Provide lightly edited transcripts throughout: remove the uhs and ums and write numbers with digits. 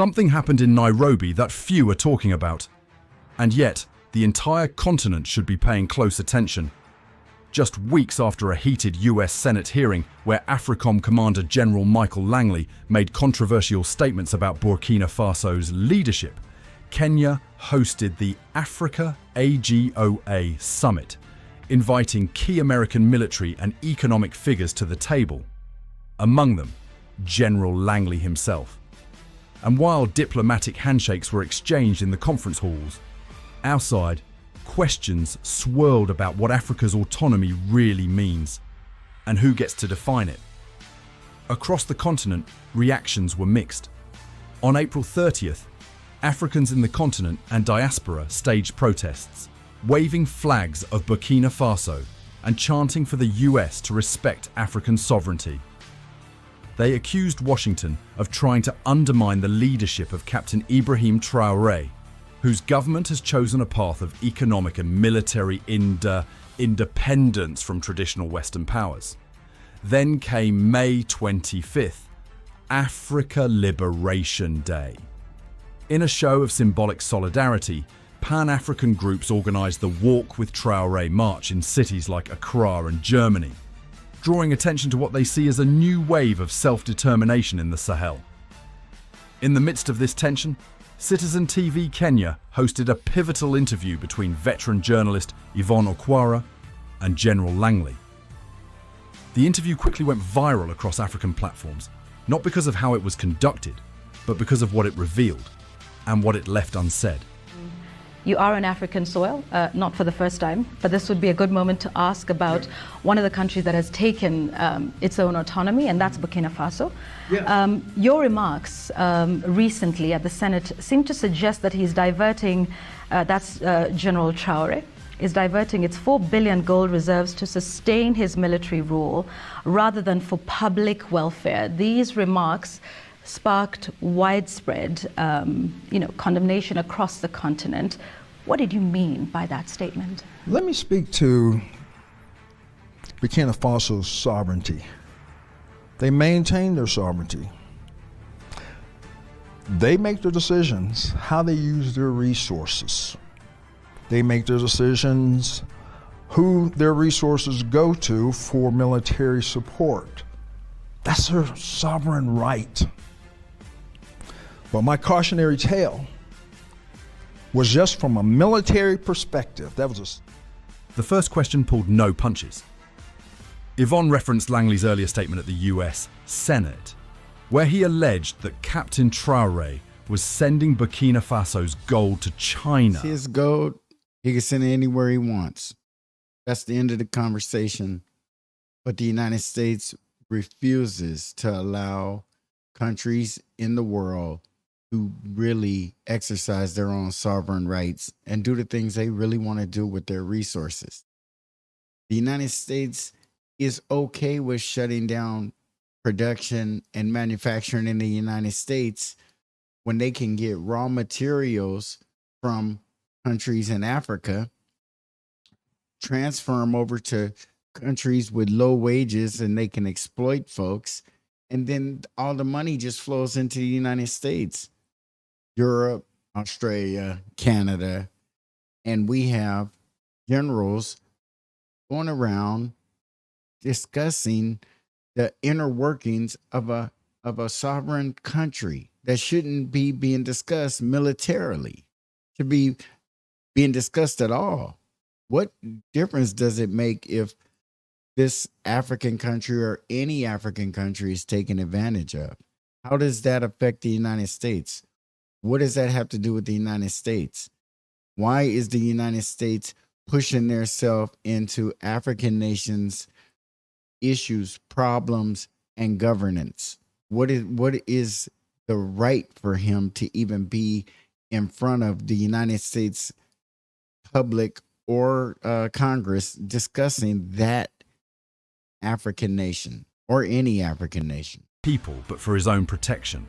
Something happened in Nairobi that few are talking about. And yet, the entire continent should be paying close attention. Just weeks after a heated US Senate hearing where AFRICOM Commander General Michael Langley made controversial statements about Burkina Faso's leadership, Kenya hosted the Africa AGOA Summit, inviting key American military and economic figures to the table. Among them, General Langley himself. And while diplomatic handshakes were exchanged in the conference halls, outside, questions swirled about what Africa's autonomy really means and who gets to define it. Across the continent, reactions were mixed. On April 30th, Africans in the continent and diaspora staged protests, waving flags of Burkina Faso and chanting for the US to respect African sovereignty. They accused Washington of trying to undermine the leadership of Captain Ibrahim Traoré, whose government has chosen a path of economic and military independence from traditional Western powers. Then came May 25th, Africa Liberation Day. In a show of symbolic solidarity, Pan-African groups organised the Walk with Traoré march in cities like Accra and Germany, drawing attention to what they see as a new wave of self-determination in the Sahel. In the midst of this tension, Citizen TV Kenya hosted a pivotal interview between veteran journalist Yvonne Okwara and General Langley. The interview quickly went viral across African platforms, not because of how it was conducted, but because of what it revealed and what it left unsaid. You are on African soil, not for the first time, but this would be a good moment to ask about one of the countries that has taken its own autonomy, and that's Burkina Faso. Your remarks recently at the Senate seem to suggest that he's diverting, General Traoré, is diverting its 4 billion gold reserves to sustain his military rule rather than for public welfare. These remarks sparked widespread condemnation across the continent. What did you mean by that statement? Let me speak to Burkina Faso's sovereignty. They maintain their sovereignty. They make their decisions how they use their resources. They make their decisions who their resources go to for military support. That's their sovereign right. But my cautionary tale was just from a military perspective. The first question pulled no punches. Yvonne referenced Langley's earlier statement at the US Senate, where he alleged that Captain Traoré was sending Burkina Faso's gold to China. It's his gold, he can send it anywhere he wants. That's the end of the conversation. But the United States refuses to allow countries in the world who really exercise their own sovereign rights and do the things they really want to do with their resources. The United States is okay with shutting down production and manufacturing in the United States when they can get raw materials from countries in Africa, transfer them over to countries with low wages and they can exploit folks, and then all the money just flows into the United States. Europe, Australia, Canada, and we have generals going around discussing the inner workings of a sovereign country that shouldn't be being discussed militarily, should be being discussed at all. What difference does it make if this African country or any African country is taken advantage of? How does that affect the United States? What does that have to do with the United States? Why is the United States pushing themselves into African nations' issues, problems, and governance? What is the right for him to even be in front of the United States public or Congress discussing that African nation or any African nation? People, but for his own protection.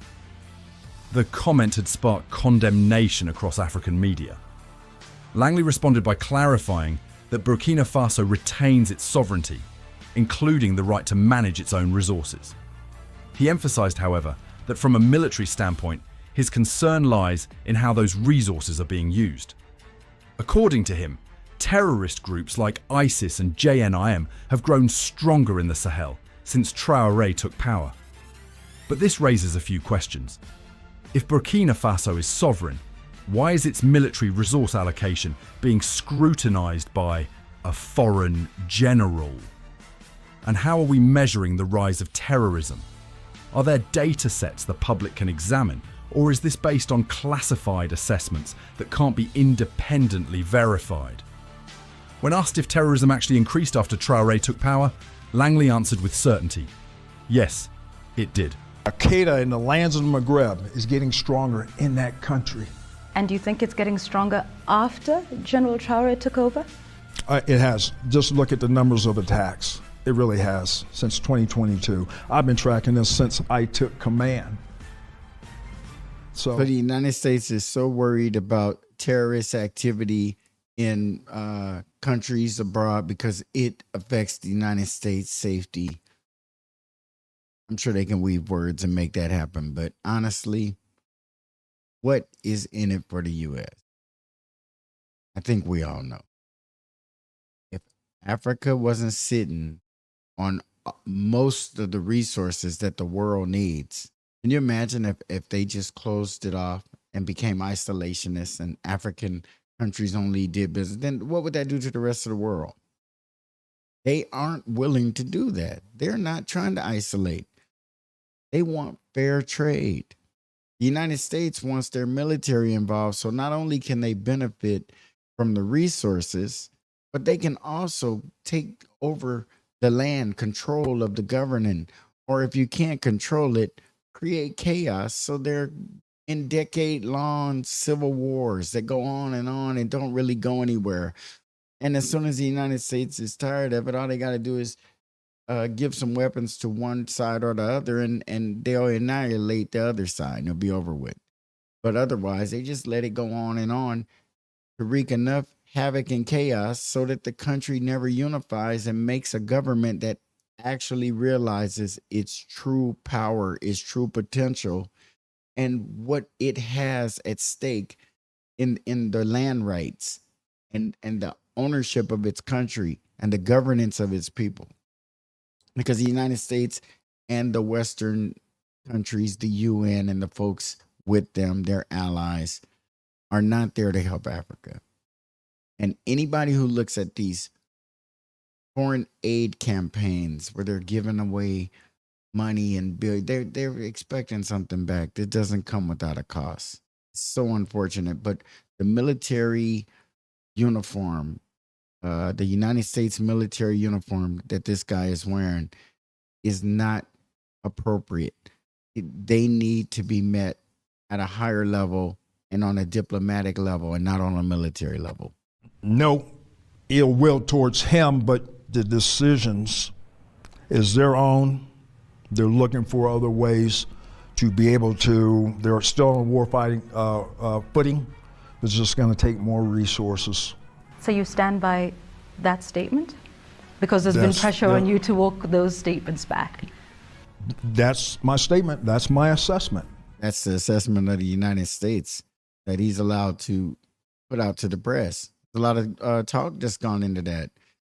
The comment had sparked condemnation across African media. Langley responded by clarifying that Burkina Faso retains its sovereignty, including the right to manage its own resources. He emphasized, however, that from a military standpoint, His concern lies in how those resources are being used. According to him, terrorist groups like ISIS and JNIM have grown stronger in the Sahel since Traoré took power. But this raises a few questions. If Burkina Faso is sovereign, why is its military resource allocation being scrutinized by a foreign general? And how are we measuring the rise of terrorism? Are there data sets the public can examine, or is this based on classified assessments that can't be independently verified? When asked if terrorism actually increased after Traoré took power, Langley answered with certainty, yes, it did. Al-Qaeda in the lands of the Maghreb is getting stronger in that country. And do you think it's getting stronger after General Traoré took over? It has. Just look at the numbers of attacks. It really has, since 2022. I've been tracking this since I took command. So the United States is so worried about terrorist activity in countries abroad because it affects the United States' safety. I'm sure they can weave words and make that happen, but honestly, what is in it for the U.S.? I think we all know. If Africa wasn't sitting on most of the resources that the world needs, can you imagine if they just closed it off and became isolationists and African countries only did business? Then what would that do to the rest of the world? They aren't willing to do that. They're not trying to isolate. They want fair trade. The United States wants their military involved, so not only can they benefit from the resources, but they can also take over the land, control of the governing, or if you can't control it, create chaos. So they're in decade-long civil wars that go on and don't really go anywhere. And as soon as the United States is tired of it, all they got to do is give some weapons to one side or the other, and they'll annihilate the other side and it'll be over with. But otherwise, they just let it go on to wreak enough havoc and chaos so that the country never unifies and makes a government that actually realizes its true power, its true potential, and what it has at stake in the land rights and the ownership of its country and the governance of its people. Because the United States and the Western countries, the UN and the folks with them, their allies, are not there to help Africa. And anybody who looks at these foreign aid campaigns where they're giving away money and they're expecting something back that doesn't come without a cost. It's so unfortunate. But the military uniform, the United States military uniform that this guy is wearing is not appropriate. They need to be met at a higher level and on a diplomatic level and not on a military level. No ill will towards him, but the decisions is their own. They're looking for other ways to be able to, they're still on warfighting footing. It's just going to take more resources. So you stand by that statement? Because there's been pressure on you to walk those statements back. That's my statement. That's my assessment. That's the assessment of the United States that he's allowed to put out to the press. A lot of talk just gone into that.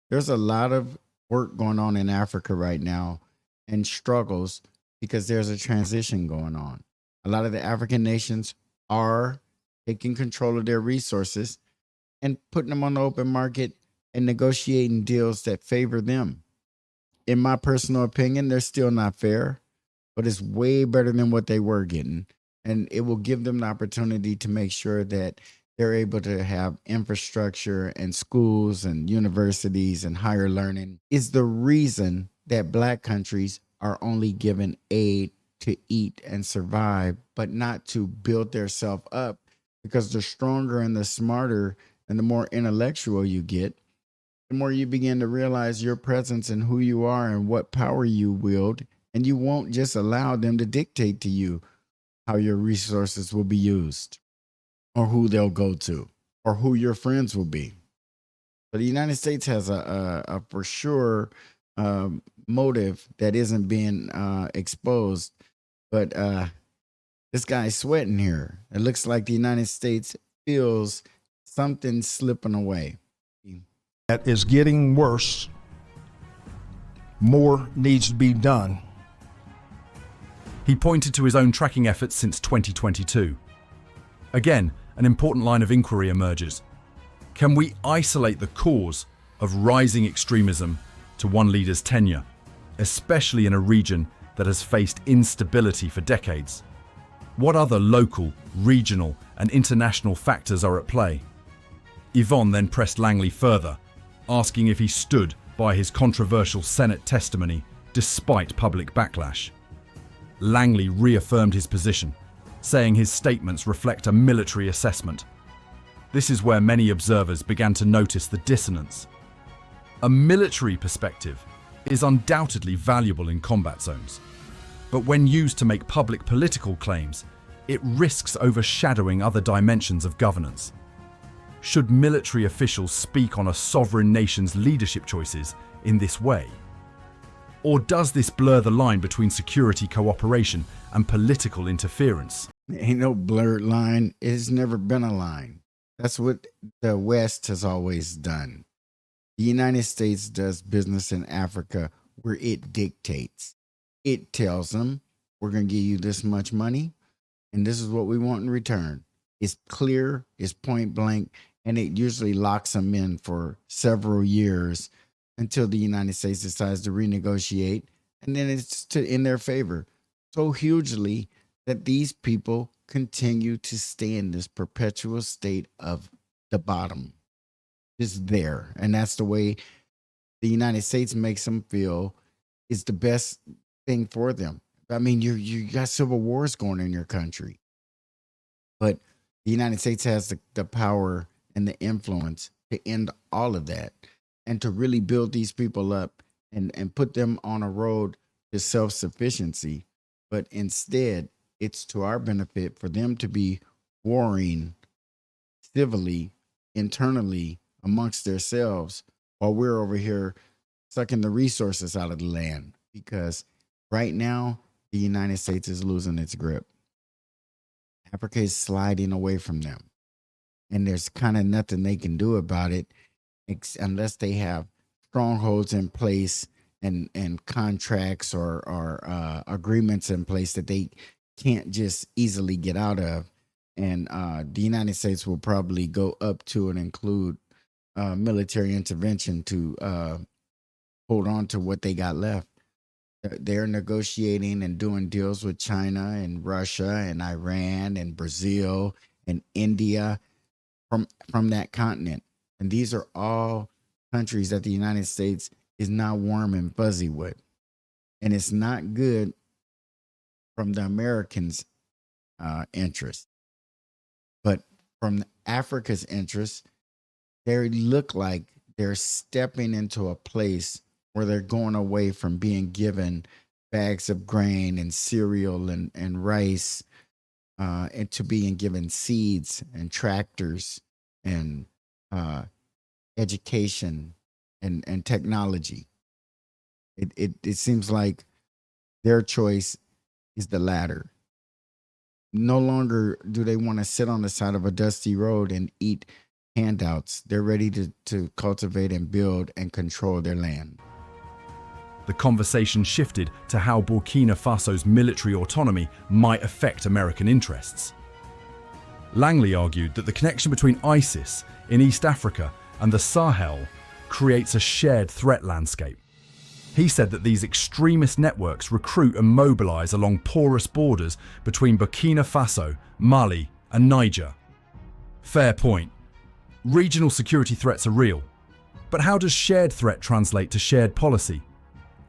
There's a lot of work going on in Africa right now and struggles because there's a transition going on. A lot of the African nations are taking control of their resources and putting them on the open market and negotiating deals that favor them. In my personal opinion, they're still not fair, but it's way better than what they were getting. And it will give them the opportunity to make sure that they're able to have infrastructure and schools and universities and higher learning. Is the reason that Black countries are only given aid to eat and survive, but not to build themselves up, because the stronger and the smarter and the more intellectual you get, the more you begin to realize your presence and who you are and what power you wield, and you won't just allow them to dictate to you how your resources will be used or who they'll go to or who your friends will be. But the United States has a for sure motive that isn't being exposed, but This guy's sweating here. It looks like the United States feels something slipping away. That is getting worse. More needs to be done. He pointed to his own tracking efforts since 2022. Again, an important line of inquiry emerges. Can we isolate the cause of rising extremism to one leader's tenure, especially in a region that has faced instability for decades? What other local, regional, and international factors are at play? Yvonne then pressed Langley further, asking if he stood by his controversial Senate testimony despite public backlash. Langley reaffirmed his position, saying his statements reflect a military assessment. This is where many observers began to notice the dissonance. A military perspective is undoubtedly valuable in combat zones, but when used to make public political claims, it risks overshadowing other dimensions of governance. Should military officials speak on a sovereign nation's leadership choices in this way? Or does this blur the line between security cooperation and political interference? Ain't no blurred line. It's never been a line. That's what the West has always done. The United States does business in Africa where it dictates. It tells them, we're going to give you this much money, and this is what we want in return. It's clear, it's point blank, and it usually locks them in for several years until the United States decides to renegotiate, and then it's in their favor so hugely that these people continue to stay in this perpetual state of the bottom. Just there. And that's the way the United States makes them feel is the best thing for them. I mean, you got civil wars going in your country, but the United States has the power and the influence to end all of that and to really build these people up and put them on a road to self-sufficiency. But instead, it's to our benefit for them to be warring civilly, internally amongst themselves while we're over here sucking the resources out of the land. Because right now, the United States is losing its grip. Africa is sliding away from them. And there's kind of nothing they can do about it unless they have strongholds in place and contracts or agreements in place that they can't just easily get out of. And the United States will probably go up to and include military intervention to hold on to what they got left. They're negotiating and doing deals with China and Russia and Iran and Brazil and India from that continent. And these are all countries that the United States is not warm and fuzzy with. And it's not good from the Americans' interest. But from Africa's interest, they look like they're stepping into a place where they're going away from being given bags of grain and cereal and rice and to being given seeds and tractors and education and technology. It seems like their choice is the latter. No longer do they want to sit on the side of a dusty road and eat handouts. They're ready to cultivate and build and control their land. The conversation shifted to how Burkina Faso's military autonomy might affect American interests. Langley argued that the connection between ISIS in East Africa and the Sahel creates a shared threat landscape. He said that these extremist networks recruit and mobilize along porous borders between Burkina Faso, Mali, and Niger. Fair point. Regional security threats are real. But how does shared threat translate to shared policy?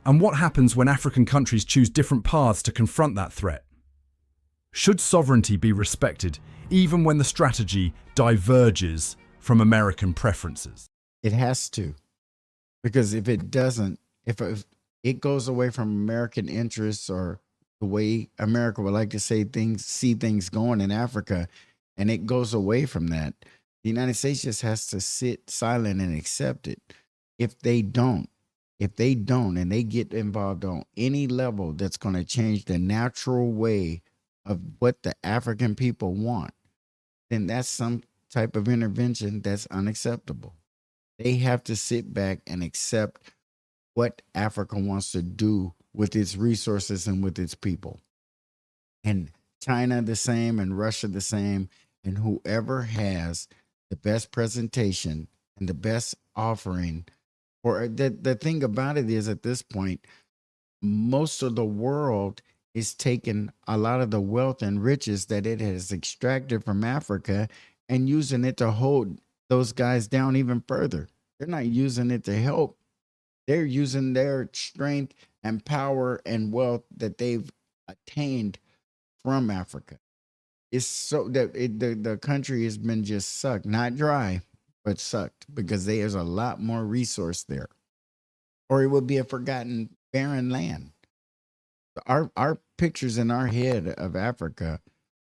And what happens when African countries choose different paths to confront that threat? Should sovereignty be respected even when the strategy diverges from American preferences? It has to. Because if it doesn't, if it goes away from American interests or the way America would like to see things going in Africa, and it goes away from that, the United States just has to sit silent and accept it. If they don't, and they get involved on any level that's going to change the natural way of what the African people want, then that's some type of intervention that's unacceptable. They have to sit back and accept what Africa wants to do with its resources and with its people. And China the same, and Russia the same, and whoever has the best presentation and the best offering. Or the thing about it is, at this point, most of the world is taking a lot of the wealth and riches that it has extracted from Africa and using it to hold those guys down even further. They're not using it to help. They're using their strength and power and wealth that they've attained from Africa. It's so that the country has been just sucked, not dry, but sucked, because there's a lot more resource there, or it would be a forgotten barren land. Our pictures in our head of Africa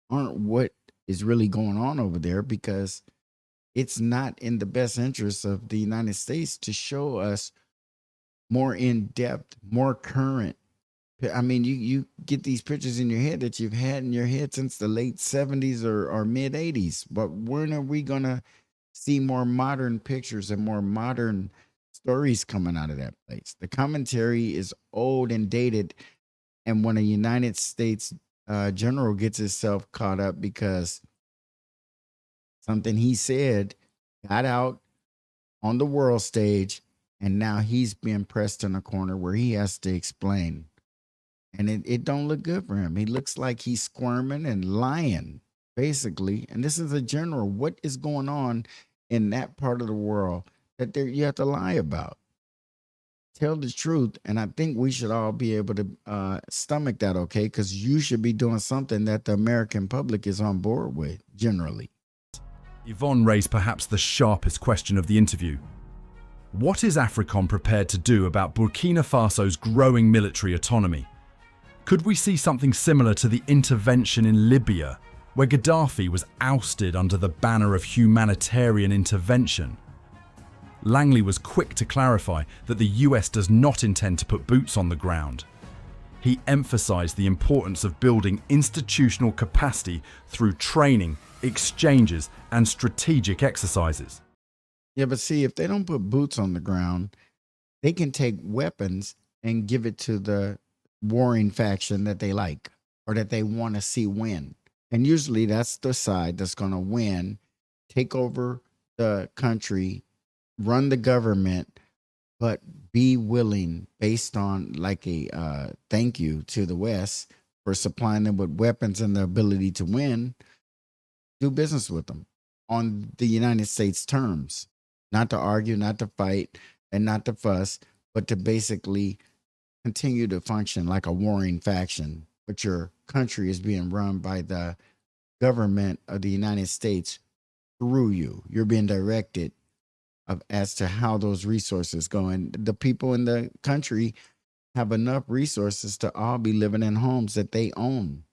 aren't what is really going on over there, because it's not in the best interest of the United States to show us more in depth, more current. I mean, you get these pictures in your head that you've had in your head since the late 70s or mid 80s. But when are we going to see more modern pictures and more modern stories coming out of that place? The commentary is old and dated. And when a United States general gets himself caught up because something he said got out on the world stage, and now he's being pressed in a corner where he has to explain. And it don't look good for him. He looks like he's squirming and lying, basically. And this is a general. What is going on in that part of the world that you have to lie about? Tell the truth. And I think we should all be able to stomach that, okay? Because you should be doing something that the American public is on board with, generally. Yvonne raised perhaps the sharpest question of the interview. What is AFRICOM prepared to do about Burkina Faso's growing military autonomy? Could we see something similar to the intervention in Libya, where Gaddafi was ousted under the banner of humanitarian intervention? Langley was quick to clarify that the US does not intend to put boots on the ground. He emphasized the importance of building institutional capacity through training, exchanges, and strategic exercises. Yeah, but see, if they don't put boots on the ground, they can take weapons and give it to the warring faction that they like or that they want to see win. And usually that's the side that's going to win, take over the country, run the government, but be willing, based on like a thank you to the West for supplying them with weapons and the ability to win, do business with them on the United States terms. Not to argue, not to fight, and not to fuss, but to basically continue to function like a warring faction. But your country is being run by the government of the United States through you. You're being directed as to how those resources go. And the people in the country have enough resources to all be living in homes that they own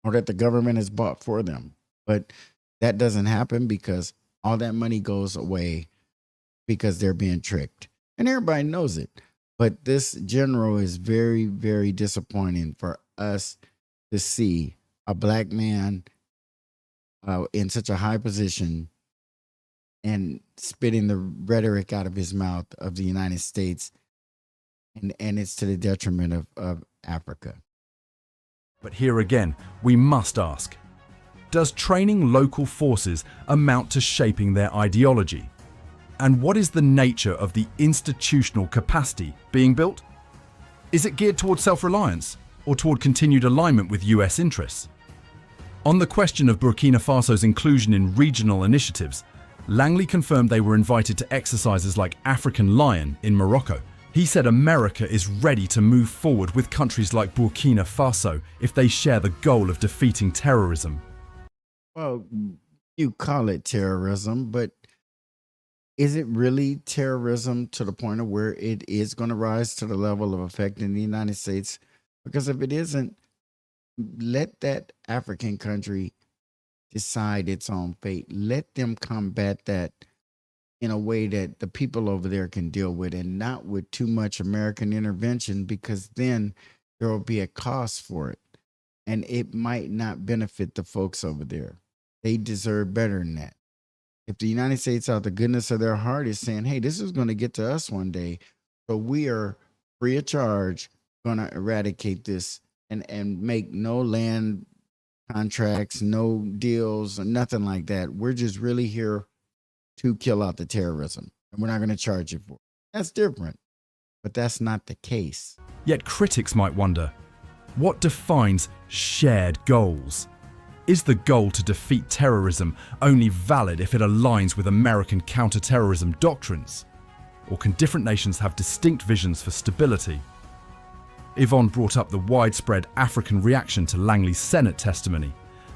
or that the government has bought for them. But that doesn't happen because all that money goes away because they're being tricked. And everybody knows it. But this general is very, very disappointing for us to see a black man in such a high position and spitting the rhetoric out of his mouth of the United States. And it's to the detriment of Africa. But here again, we must ask, does training local forces amount to shaping their ideology? And what is the nature of the institutional capacity being built? Is it geared toward self-reliance or toward continued alignment with US interests? On the question of Burkina Faso's inclusion in regional initiatives, Langley confirmed they were invited to exercises like African Lion in Morocco. He said America is ready to move forward with countries like Burkina Faso if they share the goal of defeating terrorism. Well, you call it terrorism, but is it really terrorism to the point of where it is going to rise to the level of affecting the United States? Because if it isn't, let that African country decide its own fate. Let them combat that in a way that the people over there can deal with, and not with too much American intervention, because then there will be a cost for it. and it might not benefit the folks over there. They deserve better than that. If the United States, out the goodness of their heart, is saying, hey, this is going to get to us one day, so we are free of charge going to eradicate this and make no land contracts, no deals, or nothing like that. We're just really here to kill out the terrorism, and we're not going to charge you for it. That's different, but that's not the case. Yet critics might wonder, what defines shared goals? Is the goal to defeat terrorism only valid if it aligns with American counterterrorism doctrines? Or can different nations have distinct visions for stability? Yvonne brought up the widespread African reaction to Langley's Senate testimony,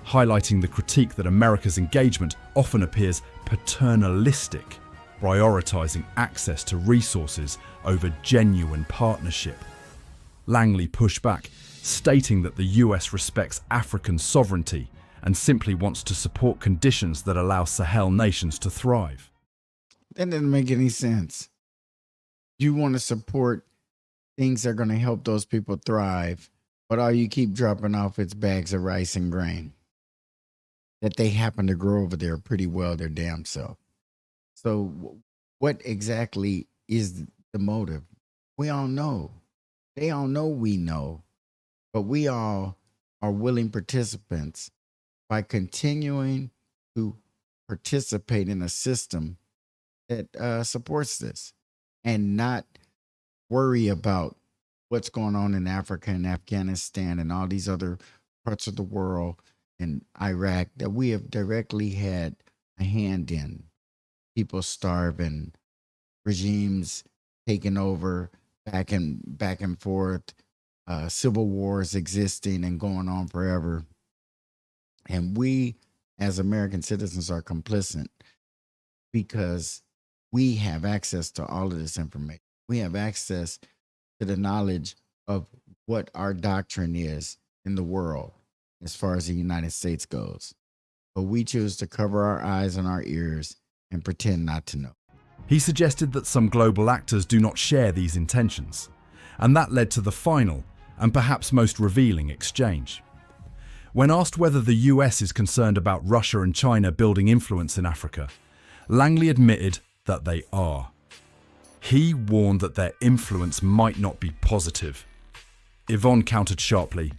highlighting the critique that America's engagement often appears paternalistic, prioritizing access to resources over genuine partnership. Langley pushed back, stating that the US respects African sovereignty and simply wants to support conditions that allow Sahel nations to thrive. That doesn't make any sense. You want to support things that are going to help those people thrive, but all you keep dropping off is bags of rice and grain that they happen to grow over there pretty well their damn self. So what exactly is the motive? We all know. They all know we know, but we all are willing participants by continuing to participate in a system that supports this and not worry about what's going on in Africa and Afghanistan and all these other parts of the world and Iraq that we have directly had a hand in. People starving, regimes taking over back and forth, civil wars existing and going on forever. And we, as American citizens, are complicit because we have access to all of this information. We have access to the knowledge of what our doctrine is in the world as far as the United States goes. But we choose to cover our eyes and our ears and pretend not to know. He suggested that some global actors do not share these intentions, and that led to the final and perhaps most revealing exchange. When asked whether the US is concerned about Russia and China building influence in Africa, Langley admitted that they are. He warned that their influence might not be positive. Yvonne countered sharply,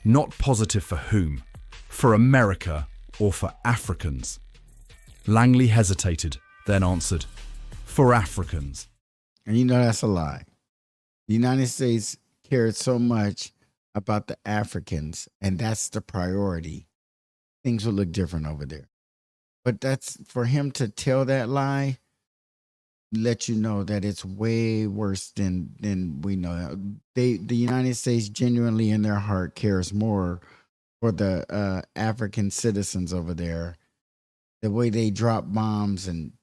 not positive for whom? For America or for Africans? Langley hesitated, then answered, for Africans. And you know that's a lie. The United States cared so much about the Africans, and that's the priority. Things will look different over there. But that's for him to tell that lie, let you know that it's way worse than we know. The United States genuinely in their heart cares more for the African citizens over there, the way they drop bombs and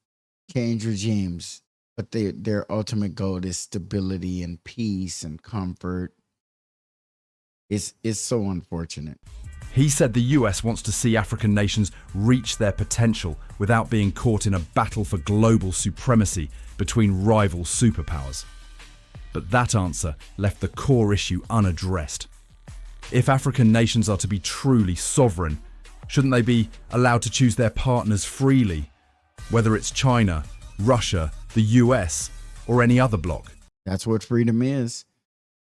change regimes, but their ultimate goal is stability and peace and comfort. It's so unfortunate. He said the US wants to see African nations reach their potential without being caught in a battle for global supremacy between rival superpowers. But that answer left the core issue unaddressed. If African nations are to be truly sovereign, shouldn't they be allowed to choose their partners freely, whether it's China, Russia, the US, or any other bloc? That's what freedom is.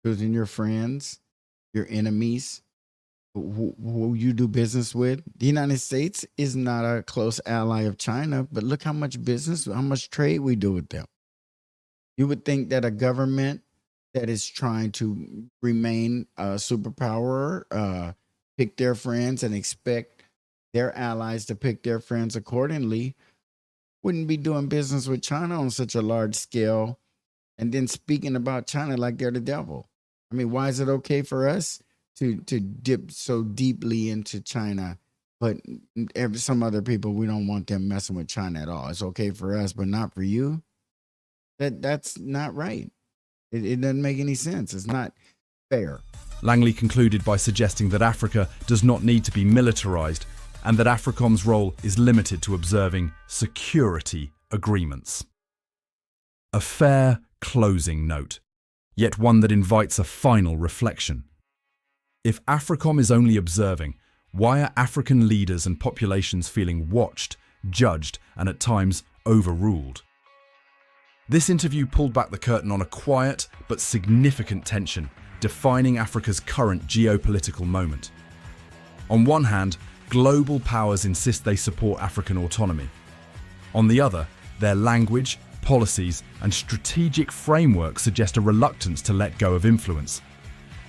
Choosing your friends, your enemies, who you do business with. The United States is not a close ally of China, but look how much business, how much trade we do with them. You would think that a government that is trying to remain a superpower, pick their friends and expect their allies to pick their friends accordingly, wouldn't be doing business with China on such a large scale and then speaking about China like they're the devil. I mean, why is it okay for us to dip so deeply into China, but some other people, we don't want them messing with China at all? It's okay for us, but not for you? That's not right. It doesn't make any sense. It's not fair. Langley concluded by suggesting that Africa does not need to be militarized and that AFRICOM's role is limited to observing security agreements. A fair closing note, yet one that invites a final reflection. If AFRICOM is only observing, why are African leaders and populations feeling watched, judged, and at times overruled? This interview pulled back the curtain on a quiet but significant tension defining Africa's current geopolitical moment. On one hand, global powers insist they support African autonomy. On the other, their language, policies, and strategic framework suggest a reluctance to let go of influence.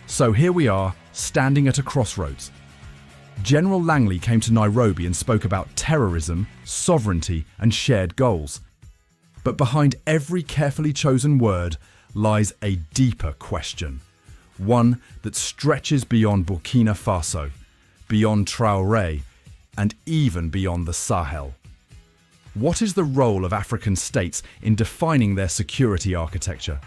So here we are, standing at a crossroads. General Langley came to Nairobi and spoke about terrorism, sovereignty, and shared goals. But behind every carefully chosen word lies a deeper question, one that stretches beyond Burkina Faso, beyond Traoré, and even beyond the Sahel. What is the role of African states in defining their security architecture?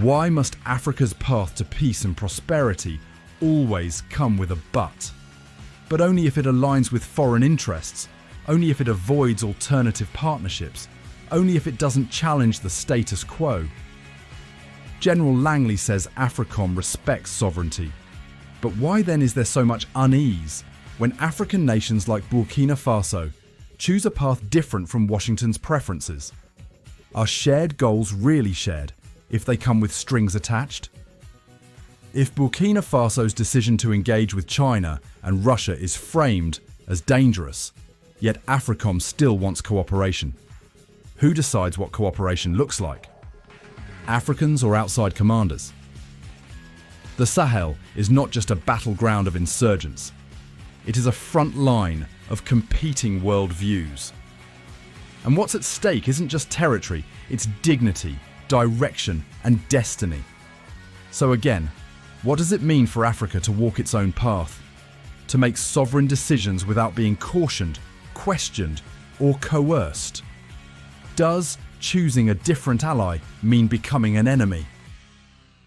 Why must Africa's path to peace and prosperity always come with a but? But only if it aligns with foreign interests, only if it avoids alternative partnerships, only if it doesn't challenge the status quo. General Langley says AFRICOM respects sovereignty. But why then is there so much unease when African nations like Burkina Faso choose a path different from Washington's preferences? Are shared goals really shared if they come with strings attached? If Burkina Faso's decision to engage with China and Russia is framed as dangerous, yet AFRICOM still wants cooperation, who decides what cooperation looks like? Africans or outside commanders? The Sahel is not just a battleground of insurgents. It is a front line of competing worldviews. And what's at stake isn't just territory, it's dignity, direction, and destiny. So again, what does it mean for Africa to walk its own path? To make sovereign decisions without being cautioned, questioned, or coerced? Does choosing a different ally mean becoming an enemy?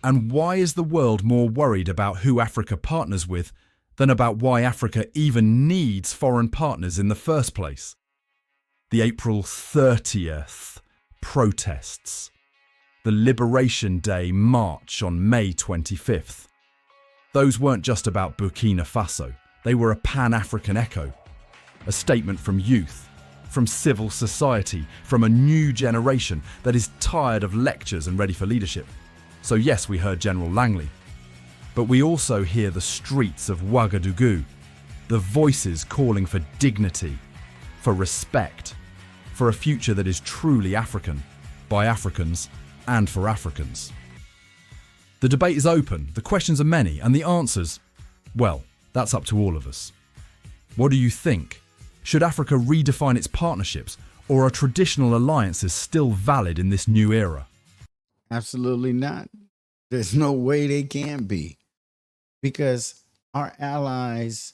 And why is the world more worried about who Africa partners with than about why Africa even needs foreign partners in the first place? The April 30th protests. The Liberation Day march on May 25th. Those weren't just about Burkina Faso. They were a Pan-African echo. A statement from youth, from civil society, from a new generation that is tired of lectures and ready for leadership. So yes, we heard General Langley. But we also hear the streets of Ouagadougou, the voices calling for dignity, for respect, for a future that is truly African, by Africans, and for Africans. The debate is open, the questions are many, and the answers, well, that's up to all of us. What do you think? Should Africa redefine its partnerships, or are traditional alliances still valid in this new era? Absolutely not. There's no way they can be. Because our allies,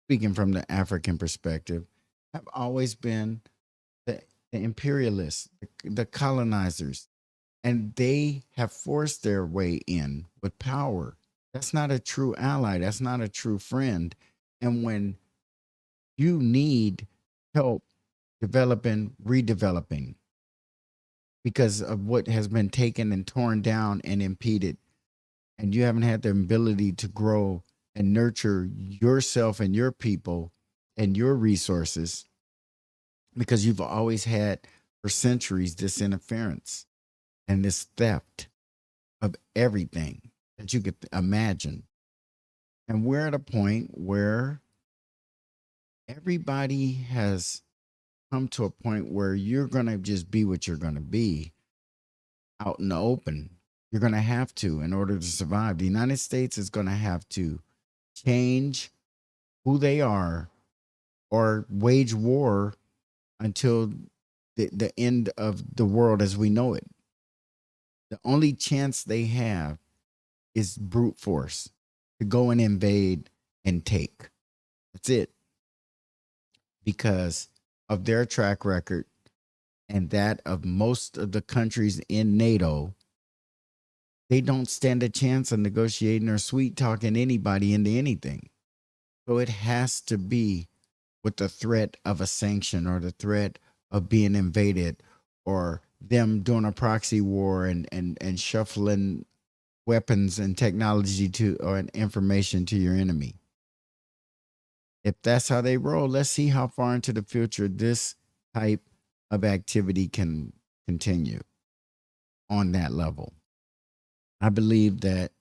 speaking from the African perspective, have always been the imperialists, the colonizers, and they have forced their way in with power. That's not a true ally. That's not a true friend. And when you need help developing, redeveloping, because of what has been taken and torn down and impeded, and you haven't had the ability to grow and nurture yourself and your people and your resources, because you've always had for centuries this interference and this theft of everything that you could imagine. And we're at a point where everybody has come to a point where you're going to just be what you're going to be out in the open. You're going to have to in order to survive. The United States is going to have to change who they are or wage war until the end of the world as we know it. The only chance they have is brute force, to go and invade and take. That's it. Because of their track record and that of most of the countries in NATO, they don't stand a chance of negotiating or sweet talking anybody into anything. So it has to be with the threat of a sanction or the threat of being invaded or them doing a proxy war and shuffling weapons and technology to or information to your enemy. If that's how they roll, let's see how far into the future this type of activity can continue on that level. I believe that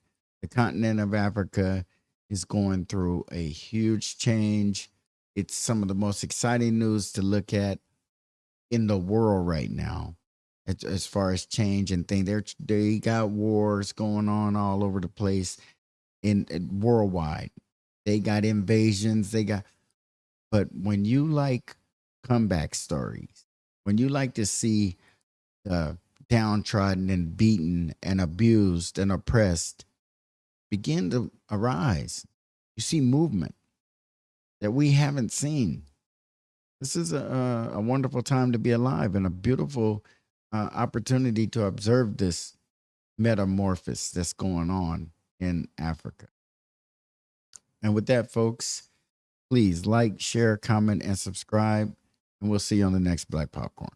the continent of Africa is going through a huge change. It's some of the most exciting news to look at in the world right now, as far as change and things. They got wars going on all over the place in worldwide. They got invasions. But when you like comeback stories, when you like to see the downtrodden and beaten and abused and oppressed begin to arise, you see movement that we haven't seen. This is a wonderful time to be alive and a beautiful opportunity to observe this metamorphosis that's going on in Africa. And with that, folks, please like, share, comment, and subscribe. And we'll see you on the next Black Popcorn.